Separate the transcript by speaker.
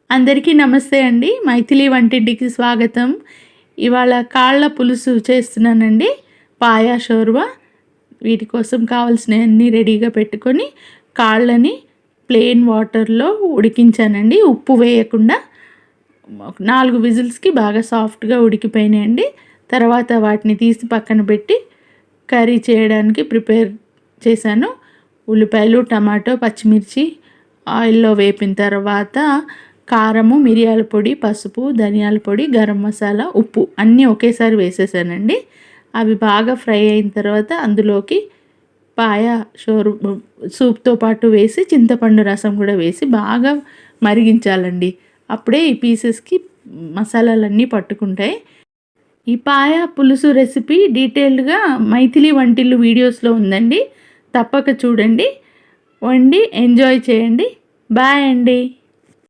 Speaker 1: అందరికీ నమస్తే అండి. మైథిలి వంటింటికి స్వాగతం. ఇవాళ కాళ్ళ పులుసు చేస్తున్నానండి. పాయా షోర్వా. వీటి కోసం కావాల్సినవన్నీ రెడీగా పెట్టుకొని కాళ్ళని ప్లెయిన్ వాటర్లో ఉడికించానండి, ఉప్పు వేయకుండా. 4 విజిల్స్కి బాగా సాఫ్ట్గా ఉడికిపోయినాయండి. తర్వాత వాటిని తీసి పక్కన పెట్టి కర్రీ చేయడానికి ప్రిపేర్ చేశాను. ఉల్లిపాయలు, టమాటో, పచ్చిమిర్చి ఆయిల్లో వేపిన తర్వాత కారము, మిరియాల పొడి, పసుపు, ధనియాల పొడి, గరం మసాలా, ఉప్పు అన్నీ ఒకేసారి వేసేసానండి. అవి బాగా ఫ్రై అయిన తర్వాత అందులోకి పాయా సూప్తో పాటు వేసి చింతపండు రసం కూడా వేసి బాగా మరిగించాలండి. అప్పుడే ఈ పీసెస్కి మసాలాలన్నీ పట్టుకుంటాయి. ఈ పాయా పులుసు రెసిపీ డీటెయిల్డ్గా మైథిలి వంటిల్లు వీడియోస్లో ఉందండి. తప్పక చూడండి, వండి ఎంజాయ్ చేయండి. బాయ్ అండి.